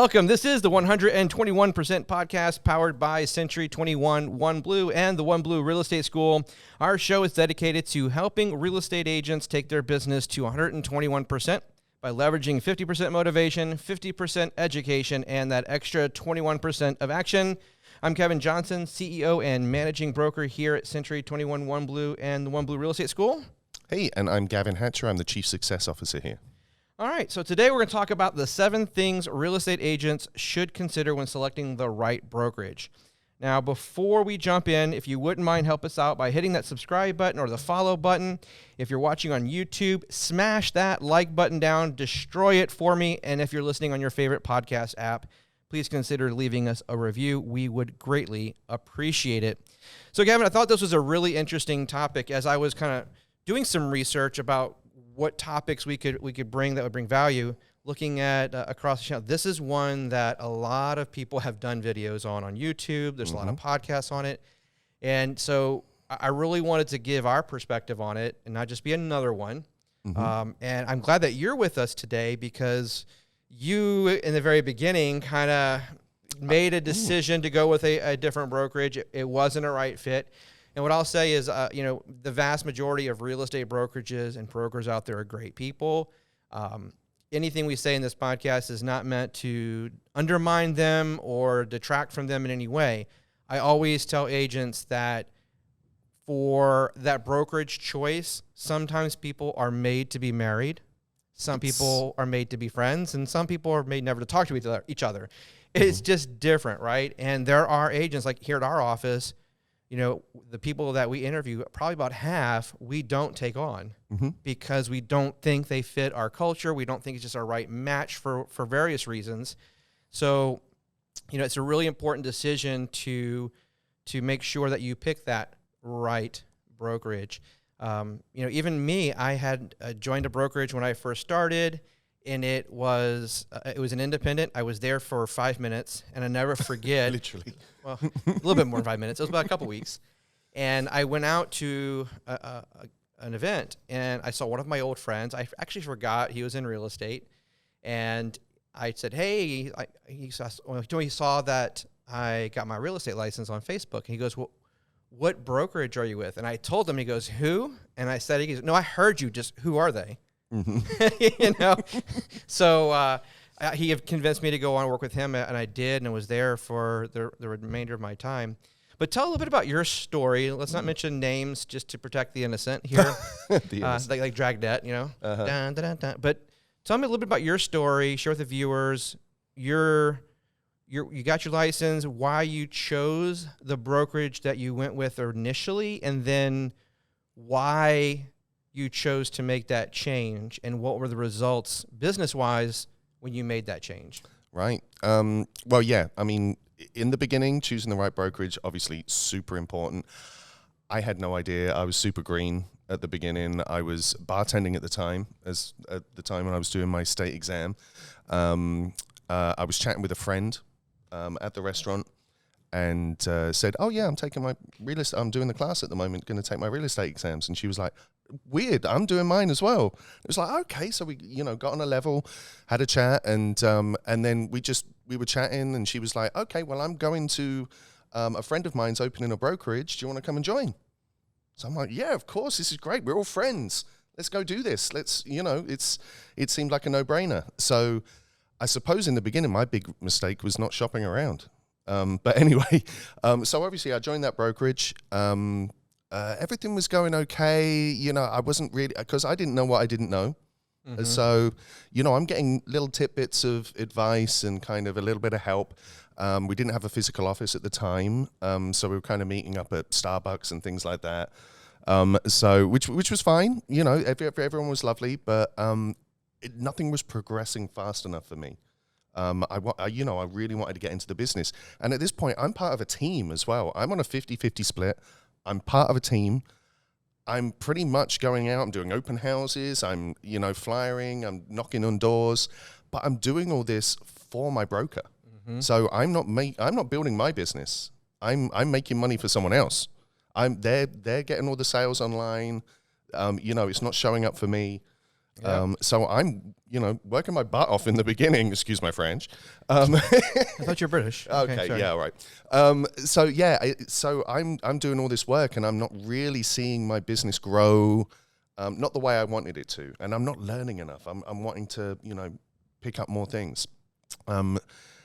Welcome. This is the 121% podcast powered by Century 21 One Blue and the One Blue Real Estate School. Our show is dedicated to helping real estate agents take their business to 121% by leveraging 50% motivation, 50% education, and that extra 21% of action. I'm Kevin Johnson, CEO and managing broker here at Century 21 One Blue and the One Blue Real Estate School. Hey, and I'm Gavin Hatcher. I'm the Chief Success Officer here. All right, so today we're going to talk about the 7 things real estate agents should consider when selecting the right brokerage. Now, before we jump in, if you wouldn't mind, help us out by hitting that subscribe button or the follow button. If you're watching on YouTube, smash that like button down, destroy it for me. And if you're listening on your favorite podcast app, please consider leaving us a review. We would greatly appreciate it. So, Gavin, I thought this was a really interesting topic as I was kind of doing some research about what topics we could bring that would bring value, looking at across the channel. This is one that a lot of people have done videos on YouTube. There's a lot of podcasts on it. And so I really wanted to give our perspective on it and not just be another one. And I'm glad that you're with us today because you, in the very beginning, kind of made a decision to go with a different brokerage. It wasn't a right fit. And what I'll say is, the vast majority of real estate brokerages and brokers out there are great people. Anything we say in this podcast is not meant to undermine them or detract from them in any way. I always tell agents that for that brokerage choice, sometimes people are made to be married. Some people are made to be friends, and some people are made never to talk to each other. It's just different, right? And there are agents like here at our office. The people that we interview, probably about half, we don't take on because we don't think they fit our culture. We don't think it's just our right match for various reasons. So, it's a really important decision to make sure that you pick that right brokerage. Even me, I had joined a brokerage when I first started, and it was an independent. I was there for 5 minutes, and I never forget. Literally. Well, a little bit more than 5 minutes. It was about a couple weeks. And I went out to an event, and I saw one of my old friends. I actually forgot he was in real estate. And I said, hey, he saw that I got my real estate license on Facebook. And he goes, well, what brokerage are you with? And I told him, he goes, who? And I said, he goes, no, I heard you, just who are they? So he had convinced me to go on and work with him, and I did, and I was there for the remainder of my time. But tell a little bit about your story. Let's not mention names just to protect the innocent here, like Dragnet, Dun, dun, dun, dun. But tell me a little bit about your story. Share with the viewers you got your license, why you chose the brokerage that you went with initially, and then why you chose to make that change, and what were the results business-wise when you made that change? Right. Well, yeah. I mean, in the beginning, choosing the right brokerage, obviously super important. I had no idea. I was super green at the beginning. I was bartending at the time when I was doing my state exam. I was chatting with a friend at the restaurant and said, oh, yeah, I'm doing the class at the moment, going to take my real estate exams. And she was like, weird, I'm doing mine as well. It was like, okay, so we got on a level, had a chat, and then we were chatting, and she was like, okay, well, I'm going to a friend of mine's opening a brokerage. Do you want to come and join? So I'm like, yeah, of course, this is great. We're all friends. Let's go do this. It seemed like a no-brainer. So I suppose in the beginning, my big mistake was not shopping around. But anyway, so obviously I joined that brokerage. Everything was going okay. I wasn't really, because I didn't know what I didn't know. So, I'm getting little tidbits of advice and kind of a little bit of help. We didn't have a physical office at the time. So we were kind of meeting up at Starbucks and things like that. Which was fine. Everyone was lovely, but nothing was progressing fast enough for me. I really wanted to get into the business. And at this point, I'm part of a team as well. I'm on a 50-50 split. I'm part of a team. I'm pretty much going out. I'm doing open houses. I'm, flyering. I'm knocking on doors. But I'm doing all this for my broker. So I'm not building my business. I'm making money for someone else. They're getting all the sales online. It's not showing up for me. Yep. So I'm, working my butt off in the beginning. Excuse my French. I thought you're British. Okay, sorry. yeah, all right. So I'm doing all this work, and I'm not really seeing my business grow, not the way I wanted it to, and I'm not learning enough. I'm wanting to, pick up more things.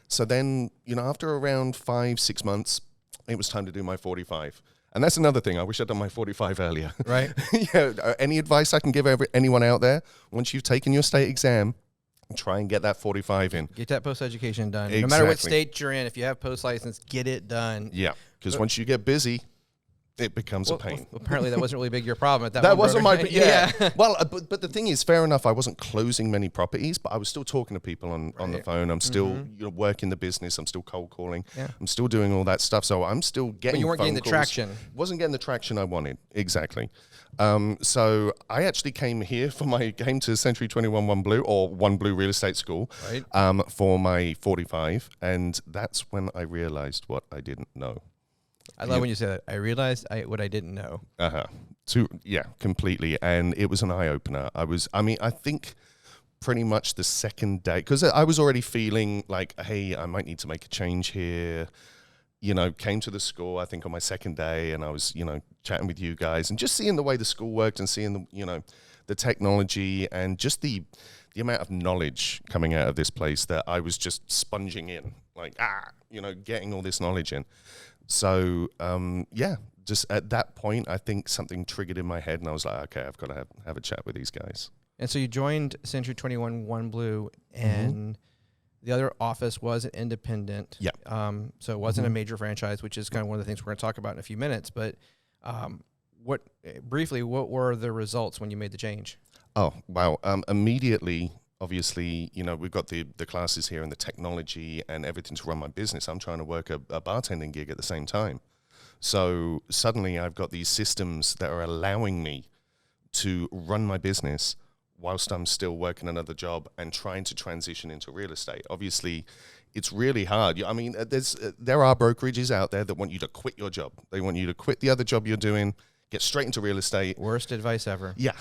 So then, after around 5-6 months, it was time to do my 45. And that's another thing. I wish I'd done my 45 earlier. Right. Any advice I can give anyone out there? Once you've taken your state exam, try and get that 45 in. Get that post-education done. Exactly. No matter what state you're in, if you have post-license, get it done. Yeah, because once you get busy, it becomes a pain. Well, apparently that wasn't really big your problem at that. That wasn't my yeah. Well, but the thing is, fair enough. I wasn't closing many properties, but I was still talking to people on the phone. I'm still working the business. I'm still cold calling. Yeah. I'm still doing all that stuff. So I'm still getting. But you weren't phone getting the calls. traction. Wasn't getting the traction I wanted. Exactly. So I actually came to Century 21 One Blue, or One Blue Real Estate School, Right. For my 45, and that's when I realized what I didn't know. I love when you say that. I realized what I didn't know. Completely. And it was an eye opener. I think pretty much the second day, because I was already feeling like, hey, I might need to make a change here. Came to the school, I think on my second day, and I was, chatting with you guys and just seeing the way the school worked and seeing the technology and just the amount of knowledge coming out of this place that I was just sponging in, like, getting all this knowledge in. So, just at that point, I think something triggered in my head, and I was like, okay, I've got to have a chat with these guys. And so you joined Century 21 One Blue, and the other office was an independent. Yeah. So it wasn't a major franchise, which is kind of one of the things we're going to talk about in a few minutes. But what were the results when you made the change? Oh, wow. Immediately, obviously, we've got the classes here and the technology and everything to run my business. I'm trying to work a bartending gig at the same time. So suddenly I've got these systems that are allowing me to run my business whilst I'm still working another job and trying to transition into real estate. Obviously, it's really hard. I mean, there are brokerages out there that want you to quit your job. They want you to quit the other job you're doing, get straight into real estate. Worst advice ever. Yeah.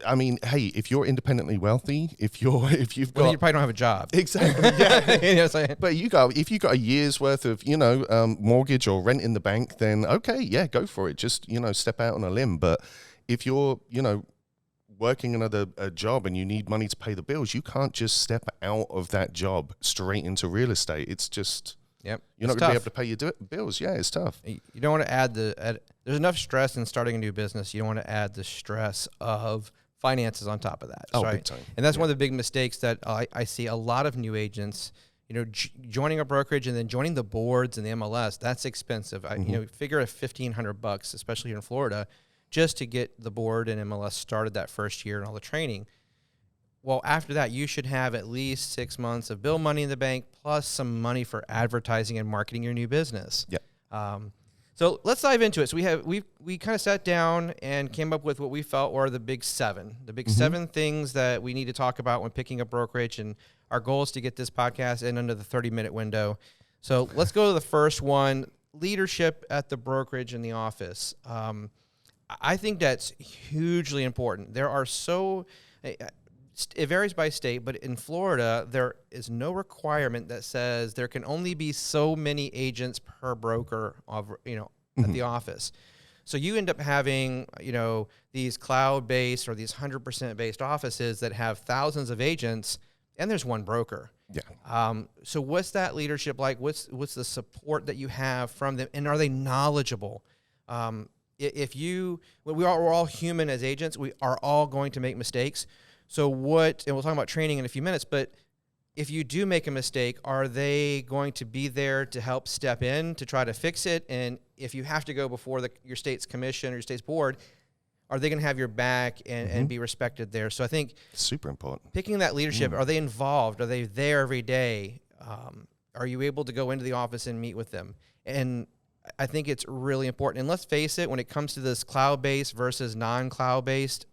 I mean, hey, if you're independently wealthy, if you've got, you probably don't have a job. Exactly. Yeah. You know what I'm saying? But if you got a year's worth of, mortgage or rent in the bank, then okay, yeah, go for it. Just, step out on a limb. But if you're, working another job and you need money to pay the bills, you can't just step out of that job straight into real estate. It's just, yep, you're not going to be able to pay your bills. Yeah, it's tough. You don't want to add there's enough stress in starting a new business. You don't want to add the stress of finances on top of that. Oh, right? big time. And that's one of the big mistakes that I see a lot of new agents, joining a brokerage and then joining the boards and the MLS. That's expensive. Figure $1,500, especially here in Florida, just to get the board and MLS started that first year and all the training. Well, after that, you should have at least 6 months of bill money in the bank plus some money for advertising and marketing your new business. Yeah. So let's dive into it. So we kind of sat down and came up with what we felt were the big seven things that we need to talk about when picking a brokerage. And our goal is to get this podcast in under the 30-minute window. So let's go to the first one, leadership at the brokerage in the office. I think that's hugely important. It varies by state, but in Florida, there is no requirement that says there can only be so many agents per broker at the office. So you end up having, these cloud-based or these 100% based offices that have thousands of agents, and there's one broker. Yeah. So what's that leadership like? What's the support that you have from them, and are they knowledgeable? We're all human as agents. We are all going to make mistakes. So and we'll talk about training in a few minutes, but if you do make a mistake, are they going to be there to help step in to try to fix it? And if you have to go before your state's commission or your state's board, are they going to have your back and be respected there? So I think super important. Picking that leadership, are they involved? Are they there every day? Are you able to go into the office and meet with them? And I think it's really important. And let's face it, when it comes to this cloud-based versus non-cloud-based,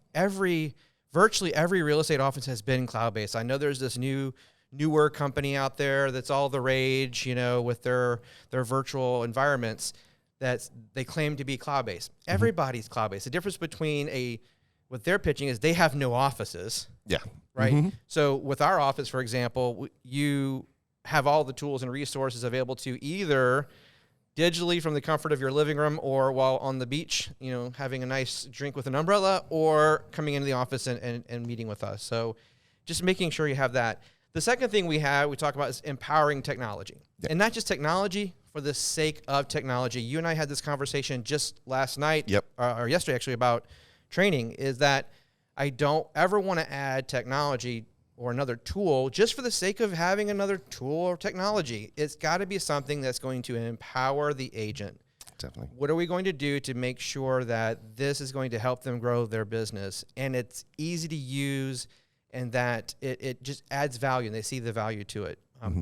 virtually every real estate office has been cloud-based. I know there's this newer company out there that's all the rage, with their virtual environments that they claim to be cloud-based. Everybody's cloud-based. The difference between a what they're pitching is they have no offices. Yeah. Right. Mm-hmm. So with our office, for example, you have all the tools and resources available to either digitally from the comfort of your living room or while on the beach, having a nice drink with an umbrella, or coming into the office and meeting with us. So just making sure you have that. The second thing we talk about is empowering technology. Yeah. And not just technology for the sake of technology. You and I had this conversation just last night, or yesterday actually, about training, is that I don't ever want to add technology or another tool just for the sake of having another tool or technology. It's got to be something that's going to empower the agent. Definitely. What are we going to do to make sure that this is going to help them grow their business and it's easy to use and that it just adds value and they see the value to it?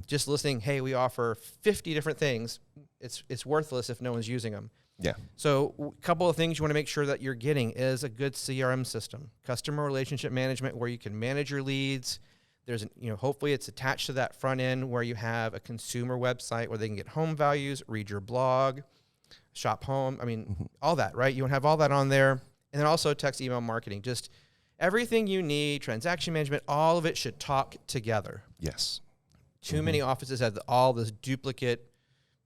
Just listening, hey, we offer 50 different things. It's worthless if no one's using them. Yeah. So a couple of things you want to make sure that you're getting is a good CRM system, customer relationship management, where you can manage your leads. There's, hopefully it's attached to that front end where you have a consumer website where they can get home values, read your blog, shop home. I mean, all that, right? You want to have all that on there. And then also text, email marketing, just everything you need, transaction management, all of it should talk together. Yes. Too many offices have all this duplicate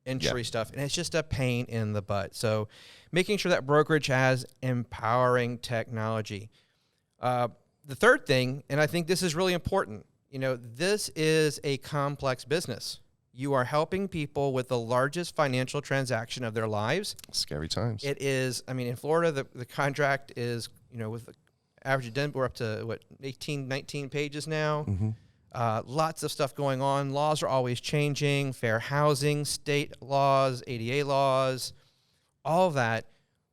entry stuff, and it's just a pain in the butt. So making sure that brokerage has empowering technology. The third thing, and I think this is really important, this is a complex business. You are helping people with the largest financial transaction of their lives. Scary times. It is, in Florida, the contract is, with the average addendum, we're up to, 18, 19 pages now. Lots of stuff going on. Laws are always changing. Fair housing, state laws, ADA laws, all of that.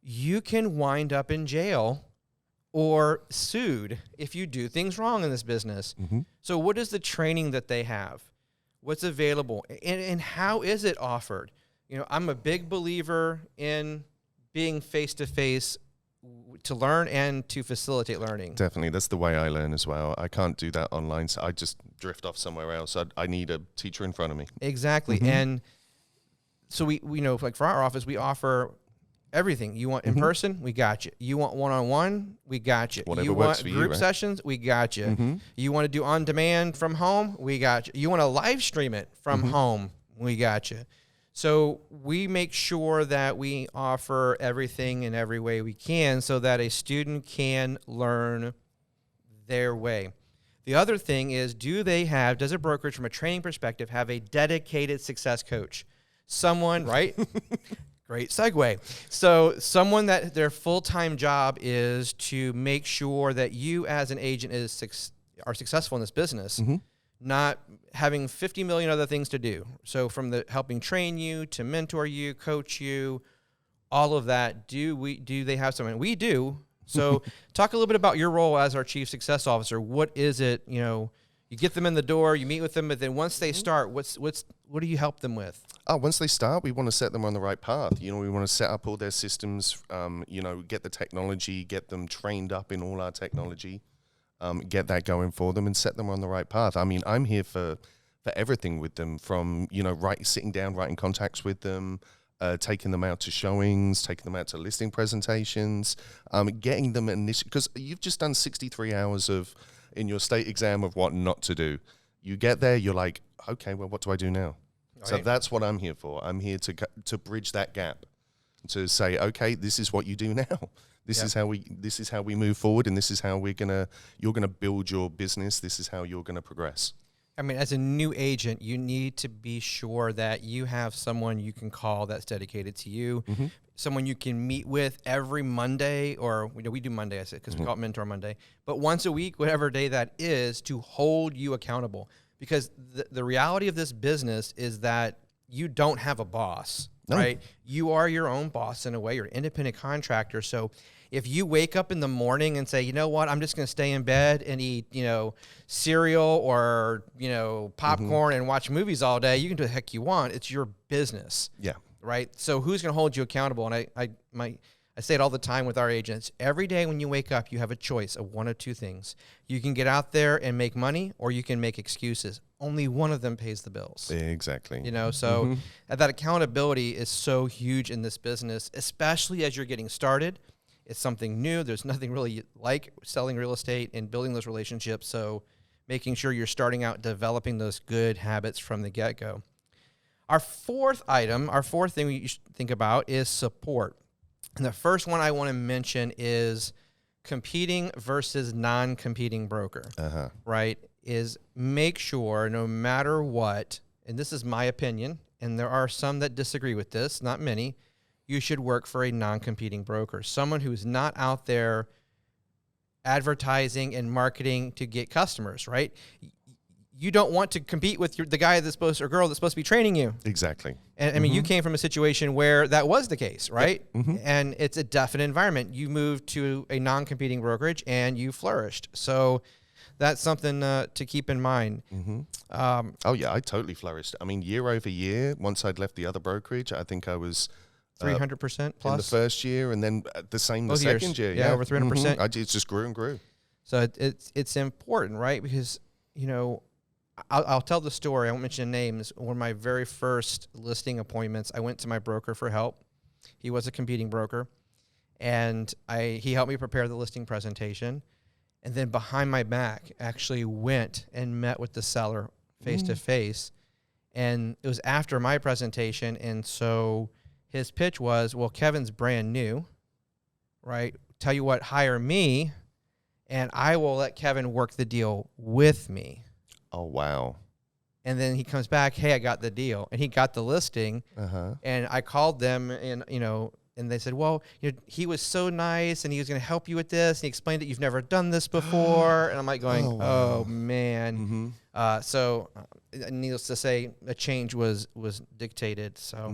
You can wind up in jail or sued if you do things wrong in this business. So what is the training that they have? What's available? And how is it offered? I'm a big believer in being face-to-face to learn and to facilitate learning. Definitely. That's the way I learn as well. I can't do that online, so I just drift off somewhere else. I need a teacher in front of me. Exactly. And so we know, like for our office, we offer everything. You want in person, we got you. You want one-on-one, we got you. Whatever you works want for you, group right? sessions, we got you. You want to do on demand from home, we got you. You want to live stream it from home, we got you. So we make sure that we offer everything in every way we can so that a student can learn their way. The other thing is, does a brokerage from a training perspective have a dedicated success coach? Someone, right? Great segue. So someone that their full-time job is to make sure that you as an agent are successful in this business, not having 50 million other things to do. So from the helping train you to mentor you, coach you, all of that, do they have someone? We do. So talk a little bit about your role as our chief success officer. What is it, you get them in the door, you meet with them, but then once they start, what do you help them with? Once they start, we want to set them on the right path. We want to set up all their systems, get the technology, get them trained up in all our technology, get that going for them and set them on the right path. I'm here for everything with them, from, sitting down, writing contacts with them, taking them out to showings, taking them out to listing presentations, getting them initially, because you've just done 63 hours in your state exam of what not to do. You get there, you're like, okay, well, what do I do now? Right. So that's what I'm here for. I'm here to bridge that gap, to say, okay, this is what you do now. This is how we move forward, and this is how you're gonna build your business. This is how you're gonna progress. As a new agent, you need to be sure that you have someone you can call that's dedicated to you, someone you can meet with every Monday, or we do Monday, I said, because we call it Mentor Monday, but once a week, whatever day that is, to hold you accountable. Because the reality of this business is that you don't have a boss, right? You are your own boss in a way. You're an independent contractor. So if you wake up in the morning and say, you know what, I'm just going to stay in bed and eat, cereal or, popcorn and watch movies all day, you can do the heck you want. It's your business. Yeah. Right? So who's going to hold you accountable? And I say it all the time with our agents. Every day when you wake up, you have a choice of one of two things. You can get out there and make money, or you can make excuses. Only one of them pays the bills. Exactly. So that accountability is so huge in this business, especially as you're getting started It's something new. There's nothing really like selling real estate and building those relationships. So making sure you're starting out developing those good habits from the get-go. Our fourth thing you should think about is support. And the first one I want to mention is competing versus non-competing broker, right? Is make sure no matter what, and this is my opinion, and there are some that disagree with this, not many, you should work for a non-competing broker, someone who's not out there advertising and marketing to get customers, right? You don't want to compete with the guy that's supposed or girl that's supposed to be training you. Exactly. And I mean, you came from a situation where that was the case, right? Yep. And it's a definite environment. You moved to a non-competing brokerage and you flourished. So that's something to keep in mind. Oh yeah, I totally flourished. I mean, year over year, once I'd left the other brokerage, I think I was 300% plus in the first year, and then the same the second year. Yeah, over 300%. It just grew and grew. So it's important, right? Because, you know, I'll tell the story. I won't mention names. One of my very first listing appointments, I went to my broker for help. He was a competing broker, and he helped me prepare the listing presentation. And then behind my back, actually went and met with the seller face to face. And it was after my presentation, and so his pitch was, well, Kevin's brand new, right? Tell you what, hire me, and I will let Kevin work the deal with me. Oh, wow. And then he comes back, hey, I got the deal. And he got the listing. And I called them, and, you know, and they said, well, you know, he was so nice, and he was going to help you with this. And he explained that you've never done this before. And I'm like going, oh man. So needless to say, a change was dictated. So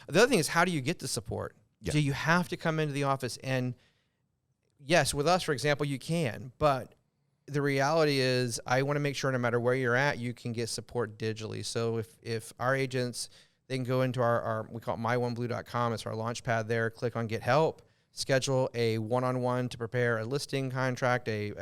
the other thing is, how do you get the support? Yeah. So you have to come into the office. And yes, with us, for example, you can. But the reality is, I want to make sure no matter where you're at, you can get support digitally. So if our agents, they can go into our we call it myOneBlue.com. It's our launch pad there. Click on Get Help. Schedule a one-on-one to prepare a listing contract, a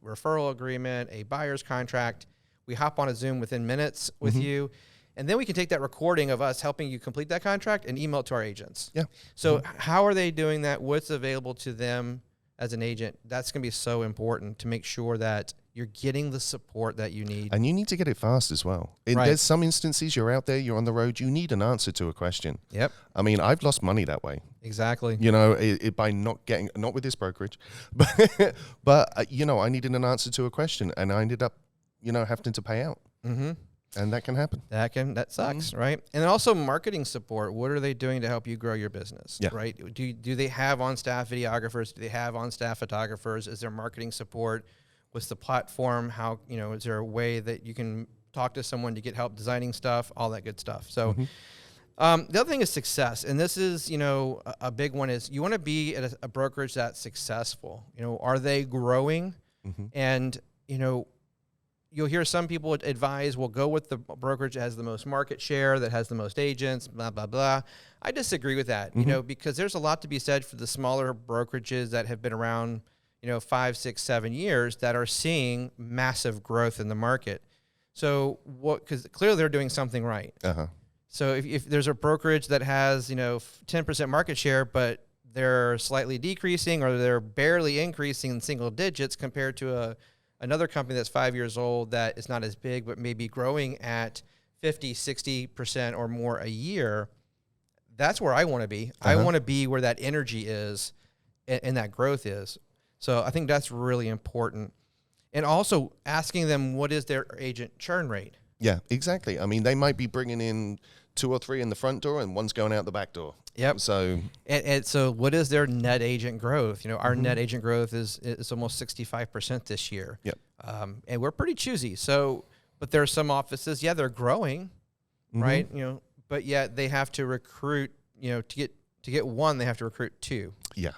referral agreement, a buyer's contract. We hop on a Zoom within minutes with you. And then we can take that recording of us helping you complete that contract and email it to our agents. Yeah. So how are they doing that? What's available to them as an agent? That's going to be so important to make sure that you're getting the support that you need. And you need to get it fast as well. There's some instances you're out there, you're on the road, you need an answer to a question. Yep. I mean, I've lost money that way. Exactly. You know, by not with this brokerage, but you know, I needed an answer to a question, and I ended up, you know, having to pay out. And that can happen. That sucks, right? And then also marketing support. What are they doing to help you grow your business, right? Do they have on-staff videographers? Do they have on-staff photographers? Is there marketing support? What's the platform? How, you know, is there a way that you can talk to someone to get help designing stuff? All that good stuff. So the other thing is success. And this is, you know, a big one is you want to be at a brokerage that's successful. You know, are they growing? And, you know, you'll hear some people advise, well, go with the brokerage that has the most market share, that has the most agents, blah, blah, blah. I disagree with that, you know, because there's a lot to be said for the smaller brokerages that have been around, you know, 5, 6, 7 years that are seeing massive growth in the market. So because clearly they're doing something right. So if there's a brokerage that has, you know, 10% market share, but they're slightly decreasing or they're barely increasing in single digits compared to another company that's 5 years old that is not as big, but maybe growing at 50, 60% or more a year, that's where I want to be. I want to be where that energy is and that growth is. So I think that's really important. And also asking them, what is their agent churn rate? Yeah, exactly. I mean, they might be bringing in 2 or 3 in the front door and one's going out the back door. Yep. So, and so what is their net agent growth? You know, our net agent growth is almost 65% this year. Yep. And we're pretty choosy. So, but there are some offices, they're growing, right? You know, but yet they have to recruit, you know, to get one, they have to recruit 2. Yeah.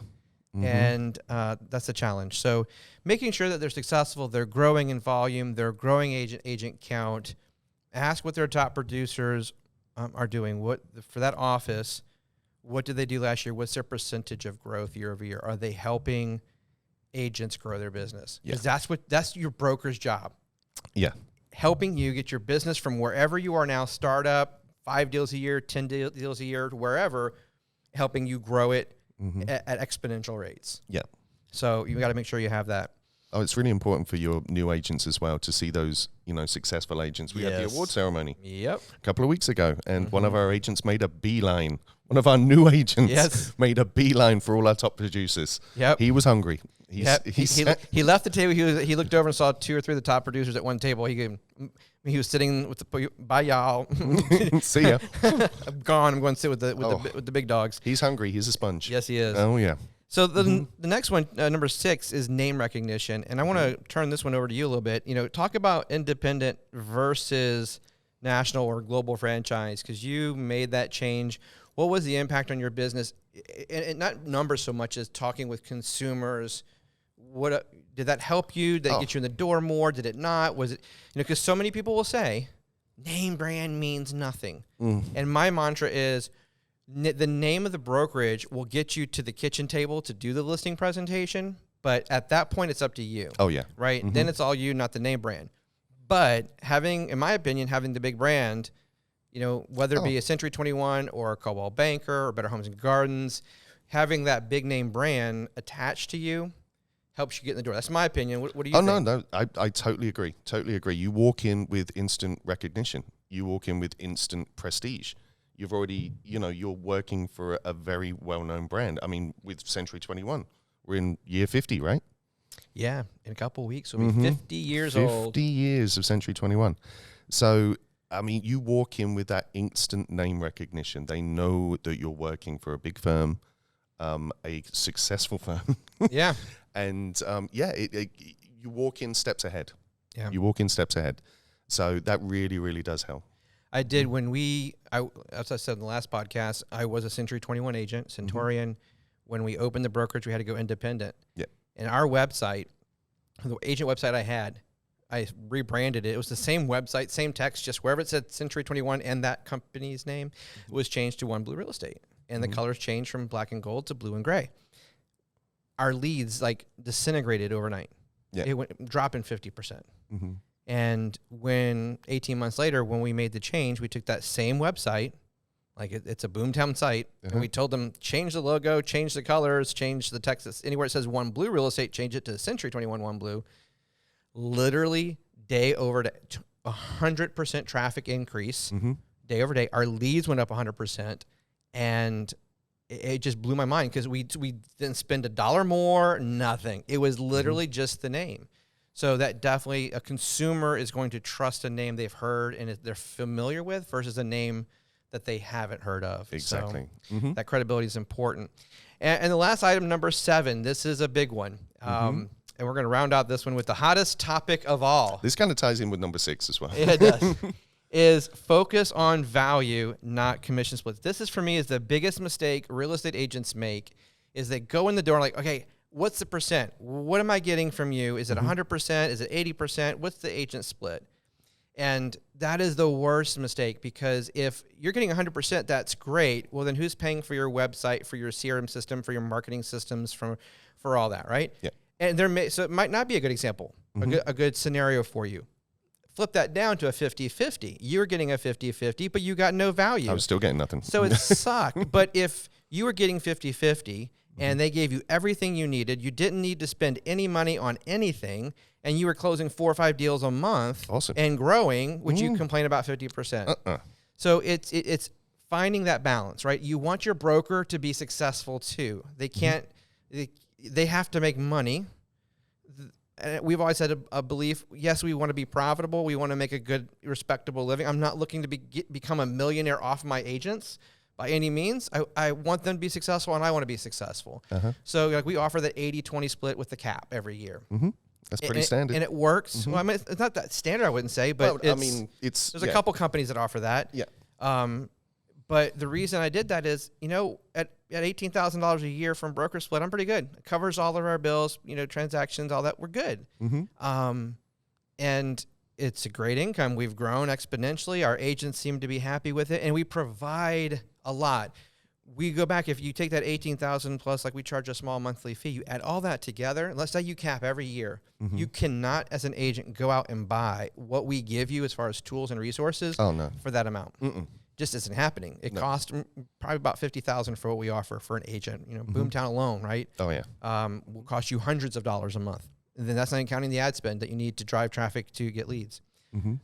And that's a challenge. So making sure that they're successful, they're growing in volume, they're growing agent count. Ask what their top producers are doing. What for that office, what did they do last year? What's their percentage of growth year over year? Are they helping agents grow their business? Because that's your broker's job. Yeah. Helping you get your business from wherever you are now, start up, 5 deals a year, 10 deals a year, wherever, helping you grow it at exponential rates. Yeah. So you got to make sure you have that. Oh, it's really important for your new agents as well to see those, successful agents. We had the award ceremony a couple of weeks ago, and one of our agents made a beeline. One of our new agents made a beeline for all our top producers. Yep. He was hungry. He left the table. He looked over and saw 2 or 3 of the top producers at one table. He was sitting with the bye y'all. See ya. I'm gone. I'm going to sit with the big dogs. He's hungry. He's a sponge. Yes, he is. Oh yeah. So the next one, number 6, is name recognition, and I want to turn this one over to you a little bit. Talk about independent versus national or global franchise, because you made that change. What was the impact on your business? And not numbers so much as talking with consumers. What did that help you? Did it get you in the door more? Did it not? Was it, because so many people will say, name brand means nothing. And my mantra is, the name of the brokerage will get you to the kitchen table to do the listing presentation, but at that point, it's up to you. Oh, yeah. Right? Then it's all you, not the name brand. But in my opinion, having the big brand, whether it be a Century 21 or a Coldwell Banker or Better Homes and Gardens, having that big name brand attached to you helps you get in the door. That's my opinion. What do you think? No, I totally agree. Totally agree. You walk in with instant recognition. You walk in with instant prestige. You've already, you're working for a very well-known brand. I mean, with Century 21, we're in year 50, right? Yeah, in a couple of weeks, we'll be 50 years old. 50 years of Century 21. So, I mean, you walk in with that instant name recognition. They know that you're working for a big firm, a successful firm. Yeah. And, you walk in steps ahead. Yeah. You walk in steps ahead. So that really, really does help. I did as I said in the last podcast, I was a Century 21 agent, Centurion. When we opened the brokerage, we had to go independent. Yeah. And our website, the agent website I rebranded it. It was the same website, same text, just wherever it said Century 21 and that company's name was changed to One Blue Real Estate. And the colors changed from black and gold to blue and gray. Our leads disintegrated overnight. Yeah. It went dropping 50%. And when 18 months later, when we made the change, we took that same website, it's a Boomtown site, and we told them, change the logo, change the colors, change the text. Anywhere it says One Blue Real Estate, change it to Century 21 One Blue. Literally day over day, 100% traffic increase, day over day. Our leads went up 100%, and it just blew my mind because we didn't spend $1 more, nothing. It was literally just the name. So that definitely, a consumer is going to trust a name they've heard and they're familiar with versus a name that they haven't heard of. Exactly. So that credibility is important. And the last item, number 7, this is a big one. And we're going to round out this one with the hottest topic of all. This kind of ties in with number 6 as well. It does. Is focus on value, not commission splits. This is, for me, is the biggest mistake real estate agents make, is they go in the door okay, what's the percent? What am I getting from you? Is it 100%? Is it 80%? What's the agent split? And that is the worst mistake, because if you're getting 100%, that's great. Well, then who's paying for your website, for your CRM system, for your marketing systems, for all that, right? Yeah. And so it might not be a good example, a good scenario for you. Flip that down to a 50-50. You're getting a 50-50, but you got no value. I was still getting nothing. So it sucked. But if you were getting 50-50 and they gave you everything you needed, you didn't need to spend any money on anything, and you were closing 4 or 5 deals a month and growing, which you complain about 50%. So it's finding that balance, right? You want your broker to be successful too. They can't, they have to make money. We've always had a belief, yes, we want to be profitable. We want to make a good, respectable living. I'm not looking to become a millionaire off my agents by any means. I want them to be successful, and I want to be successful. So we offer that 80-20 split with the cap every year. That's pretty standard. And it works. Well, I mean, it's not that standard, I wouldn't say, but there's a couple companies that offer that. Yeah. But the reason I did that is, at $18,000 a year from broker split, I'm pretty good. It covers all of our bills, transactions, all that. We're good. And it's a great income. We've grown exponentially. Our agents seem to be happy with it, and we provide a lot. We go back, if you take that $18,000 plus, we charge a small monthly fee, you add all that together, let's say you cap every year. You cannot, as an agent, go out and buy what we give you as far as tools and resources for that amount. just isn't happening. It costs probably about $50,000 for what we offer for an agent. You know, Boomtown alone, right? Oh yeah. Will cost you hundreds of dollars a month. And then that's not even counting the ad spend that you need to drive traffic to get leads.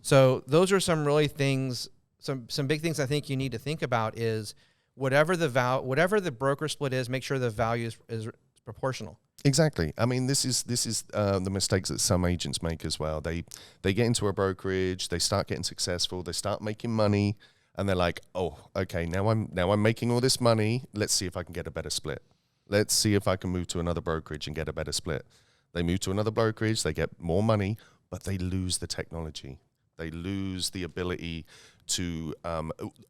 So those are some really things, some big things I think you need to think about is whatever the broker split is, make sure the value is proportional. Exactly. I mean, this is the mistakes that some agents make as well. They get into a brokerage, they start getting successful, they start making money, and they're like, oh, okay, now I'm making all this money. Let's see if I can get a better split. Let's see if I can move to another brokerage and get a better split. They move to another brokerage, they get more money, but they lose the technology. They lose the ability to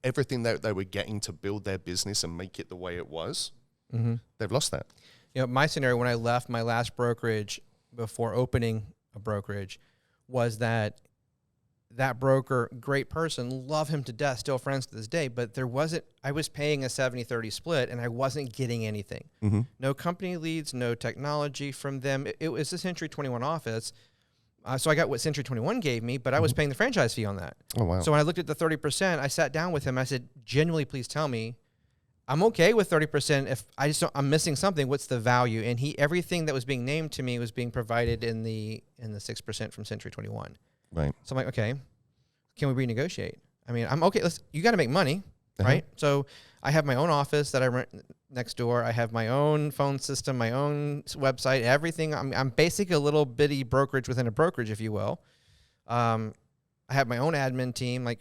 everything that they were getting to build their business and make it the way it was. They've lost that. You know, my scenario when I left my last brokerage before opening a brokerage was that broker, great person, love him to death, still friends to this day, but I was paying a 70-30 split and I wasn't getting anything. No company leads, no technology from them. It was a Century 21 office. So I got what Century 21 gave me, but I was paying the franchise fee on that. Oh, wow. So when I looked at the 30%, I sat down with him. I said, genuinely, please tell me, I'm okay with 30%. If I'm missing something, what's the value? And everything that was being named to me was being provided in the 6% from Century 21. Right. So I'm like, okay, can we renegotiate? I mean, I'm okay. You got to make money, right? So I have my own office that I rent next door. I have my own phone system, my own website, everything. I'm basically a little bitty brokerage within a brokerage, if you will. I have my own admin team. Like,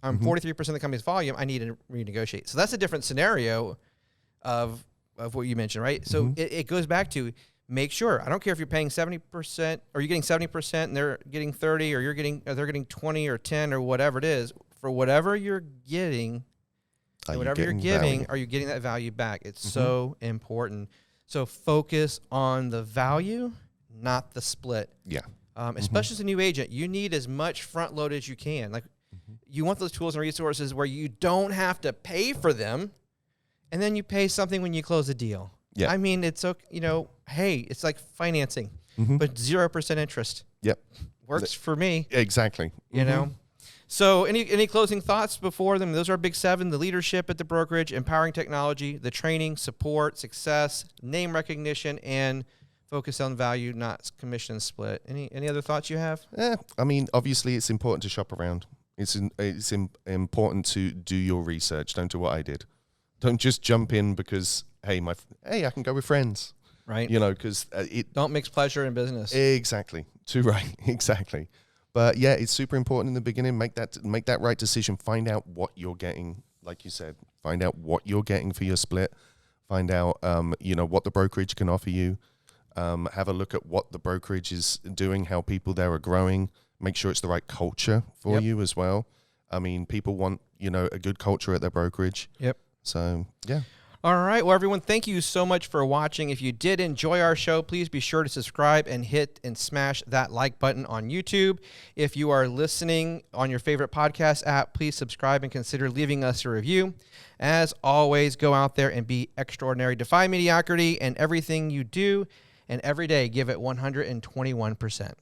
I'm 43% of the company's volume. I need to renegotiate. So that's a different scenario of what you mentioned, right? So it goes back to make sure. I don't care if you're paying 70%, or you're getting 70% and they're getting 30, or they're getting 20 or 10 or whatever it is. For whatever you're getting, whatever you're giving, are you getting that value back? It's so important. So focus on the value, not the split. Yeah. Especially as a new agent, you need as much front load as you can. Like, you want those tools and resources where you don't have to pay for them, and then you pay something when you close a deal. Yeah. I mean, it's hey, it's like financing, but 0% interest. Yep. Works for me. Exactly. You know. So any closing thoughts before them? Those are our big 7: the leadership at the brokerage, empowering technology, the training, support, success, name recognition, and focus on value, not commission split. Any other thoughts you have? I mean, obviously it's important to shop around. It's important to do your research. Don't do what I did. Don't just jump in because, hey, I can go with friends. Right. You know, because don't mix pleasure in business. Exactly. Too right. Exactly. But yeah, it's super important in the beginning. Make that right decision. Find out what you're getting. Like you said, find out what you're getting for your split. Find out, what the brokerage can offer you. Have a look at what the brokerage is doing, how people there are growing. Make sure it's the right culture for you as well. I mean, people want, a good culture at their brokerage. Yep. So, yeah. All right. Well, everyone, thank you so much for watching. If you did enjoy our show, please be sure to subscribe and hit and smash that like button on YouTube. If you are listening on your favorite podcast app, please subscribe and consider leaving us a review. As always, go out there and be extraordinary. Defy mediocrity in everything you do, and every day give it 121%.